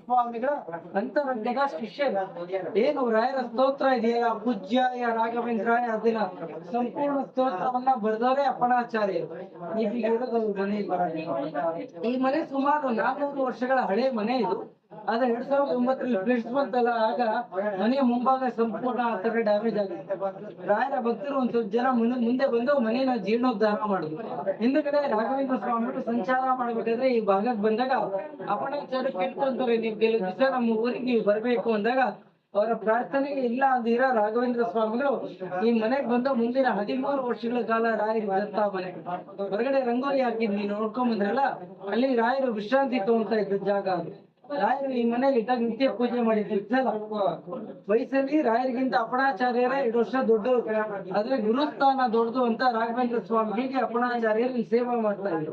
ಸ್ವಾಮಿಗಳ ಅಂತರಂಗದ ಶಿಷ್ಯರು. ಏನು ರಾಯರ ಸ್ತೋತ್ರ ಇದೆಯಲ್ಲ, ಪೂಜ್ಯಾಯ ರಾಘವೇಂದ್ರಾಯ, ಅದನ್ನ ಸಂಪೂರ್ಣ ಸ್ತೋತ್ರವನ್ನ ಬರೆದವರೇ ಅಪ್ಪಣಾಚಾರ್ಯರು. ಈಗ ಇರೋದು ಮನೆ. ಈ ಮನೆ ಸುಮಾರು 400 ವರ್ಷಗಳ ಹಳೆ ಮನೆ ಇದು. ಆದ್ರೆ 2009ರಲ್ಲಿ ಫ್ಲಡ್ಸ್ ಬಂತಲ್ಲ, ಆಗ ಮನೆಯ ಮುಂಭಾಗ ಸಂಪೂರ್ಣ ಆ ತರ ಡ್ಯಾಮೇಜ್ ಆಗಿದೆ. ರಾಯರ ಭಕ್ತರು ಒಂದ್ ಸ್ವಲ್ಪ ಜನ ಮುಂದೆ ಬಂದು ಮನೆಯ ಜೀರ್ಣೋದ್ಧಾರ ಮಾಡುದು. ಹಿಂದಗಡೆ ರಾಘವೇಂದ್ರ ಸ್ವಾಮಿಗಳು ಸಂಚಾರ ಮಾಡ್ಬೇಕಾದ್ರೆ ಈ ಭಾಗಕ್ಕೆ ಬಂದಾಗ ಅಪ್ಪಣಾಚಾರ್ಯ ಕೇಳ್ಕೊಂತಾರೆ, ನೀವು ಕೆಲವು ದಿವಸ ನಮ್ಮ ಊರಿಗೆ ನೀವು ಬರ್ಬೇಕು ಅಂದಾಗ ಅವರ ಪ್ರಾರ್ಥನೆಗೆ ಇಲ್ಲ ಅಂದಿರ ರಾಘವೇಂದ್ರ ಸ್ವಾಮಿಗಳು ಈ ಮನೆಗೆ ಬಂದು ಮುಂದಿನ 13 ವರ್ಷಗಳ ಕಾಲ ರಾಯರಿದ್ದಂತ ಮನೆ. ಹೊರಗಡೆ ರಂಗೋಲಿ ಹಾಕಿದ್ ನೀವು ನೋಡ್ಕೊಂಡ್ ಬಂದ್ರಲ್ಲ, ಅಲ್ಲಿ ರಾಯರು ವಿಶ್ರಾಂತಿ ತಗೊಂತಾ ಇದ್ದ ಜಾಗ ಅದು. ರಾಯರು ಈ ಮನೆಯಲ್ಲಿ ಇದ್ದಾಗ ನಿತ್ಯ ಪೂಜೆ ಮಾಡಿದ್ರು. ವಯಸ್ಸಲ್ಲಿ ರಾಯರಿಗಿಂತ ಅಪ್ಪಣಾಚಾರ್ಯರ 2 ವರ್ಷ ದೊಡ್ಡವರು. ಆದ್ರೆ ಗುರುಸ್ಥಾನ ದೊಡ್ಡದು ಅಂತ ರಾಘವೇಂದ್ರ ಸ್ವಾಮಿಗಳಿಗೆ ಅಪ್ಪಣಾಚಾರ್ಯರು ಸೇವೆ ಮಾಡ್ತಾ ಇದ್ರು.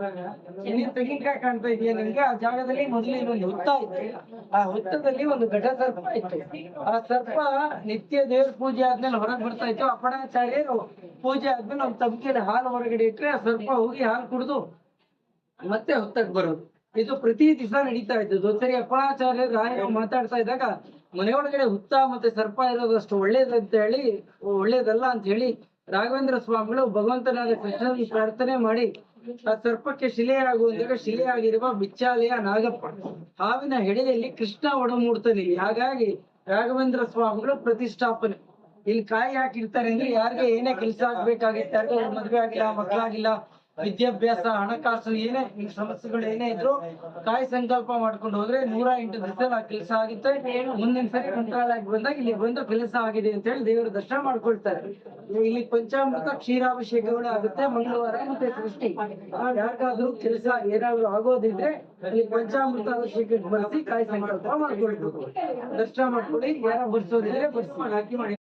ಇಲ್ಲಿ ತೆಂಗಿನಕಾಯಿ ಕಾಣ್ತಾ ಇದೆಯಾ ನಿಮ್ಗೆ? ಆ ಜಾಗದಲ್ಲಿ ಮೊದಲಿನ ಒಂದು ಹುತ್ತ ಇತ್ತು. ಆ ಹುತ್ತದಲ್ಲಿ ಒಂದು ಘಟ ಸರ್ಪ ಇತ್ತು. ಆ ಸರ್ಪ ನಿತ್ಯ ದೇವ್ರ ಪೂಜೆ ಆದ್ಮೇಲೆ ಹೊರಗೆ ಬರ್ತಾ ಇತ್ತು. ಅಪ್ಪಣಾಚಾರ್ಯರು ಪೂಜೆ ಆದ್ಮೇಲೆ ಒಂದು ತಮ್ಕೆಯಲ್ಲಿ ಹಾಲು ಹೊರಗಡೆ ಇಟ್ರೆ ಆ ಸರ್ಪ ಹೋಗಿ ಹಾಲು ಕುಡಿದು ಮತ್ತೆ ಹುತ್ತಕ್ಕೆ ಬರೋದು. ಇದು ಪ್ರತಿ ದಿವಸ ನಡೀತಾ ಇದ್ದದ್ದು. ಸರಿ, ಅಪ್ಪಣಾಚಾರ್ಯರು ರಾಯರು ಮಾತಾಡ್ತಾ ಇದ್ದಾಗ ಮನೆಯೊಳಗಡೆ ಹುತ್ತ ಮತ್ತೆ ಸರ್ಪ ಇರೋದಷ್ಟು ಒಳ್ಳೇದಲ್ಲ ಅಂತ ಹೇಳಿ ರಾಘವೇಂದ್ರ ಸ್ವಾಮಿಗಳು ಭಗವಂತನಾದ ಕೃಷ್ಣನಿಗೆ ಪ್ರಾರ್ಥನೆ ಮಾಡಿ ಆ ಸರ್ಪಕ್ಕೆ ಶಿಲೆಯಾಗುವಂದಾಗ ಶಿಲೆಯಾಗಿರುವ ಬಿಚ್ಚಾಲೆಯ ನಾಗಪ್ಪ ಹಾವಿನ ಹೆಡೆಯಲ್ಲಿ ಕೃಷ್ಣ ಒಡಮೂಡ್ತಾನೆ. ಹಾಗಾಗಿ ರಾಘವೇಂದ್ರ ಸ್ವಾಮಿಗಳು ಪ್ರತಿಷ್ಠಾಪನೆ. ಇಲ್ಲಿ ಕಾಯಿ ಹಾಕಿರ್ತಾರೆ ಅಂದ್ರೆ ಯಾರಿಗೆ ಏನೇ ಕೆಲಸ ಆಗ್ಬೇಕಾಗಿತ್ತು, ಯಾರಿಗೆ ಮದ್ವೆ ಆಗಿಲ್ಲ, ಮಕ್ಕಳಾಗಿಲ್ಲ, ವಿದ್ಯಾಭ್ಯಾಸ, ಹಣಕಾಸು, ಏನೇ ಸಮಸ್ಯೆಗಳು ಏನೇ ಇದ್ರು ಕಾಯಿ ಸಂಕಲ್ಪ ಮಾಡ್ಕೊಂಡು ಹೋದ್ರೆ 108 ದಿವಸ ಕೆಲಸ ಆಗುತ್ತೆ. ಮುಂದಿನ ಸರಿ ಮಂತ್ರಾಲಯಕ್ಕೆ ಬಂದಾಗ ಇಲ್ಲಿ ಬಂದು ಕೆಲಸ ಆಗಿದೆ ಅಂತ ಹೇಳಿ ದೇವರ ದರ್ಶನ ಮಾಡ್ಕೊಳ್ತಾರೆ. ಇಲ್ಲಿ ಪಂಚಾಮೃತ ಕ್ಷೀರಾಭಿಷೇಕಗಳು ಆಗುತ್ತೆ ಮಂಗಳವಾರ ಮತ್ತೆ ಸೃಷ್ಟಿ. ಯಾರಿಗಾದ್ರೂ ಕೆಲಸ ಏನಾದ್ರು ಆಗೋದಿದ್ರೆ ಇಲ್ಲಿ ಪಂಚಾಮೃತ ಅಭಿಷೇಕಕ್ಕೆ ಬರ್ಸಿ ಕಾಯಿ ಸಂಕಲ್ಪ ಮಾಡ್ಕೊಳ್ಬೇಕು. ದರ್ಶನ ಮಾಡ್ಕೊಳ್ಳಿ. ಯಾರ ಬರ್ಸೋದಿದ್ರೆ ಬರ್ಸಿ ಹಾಕಿ ಮಾಡಿ.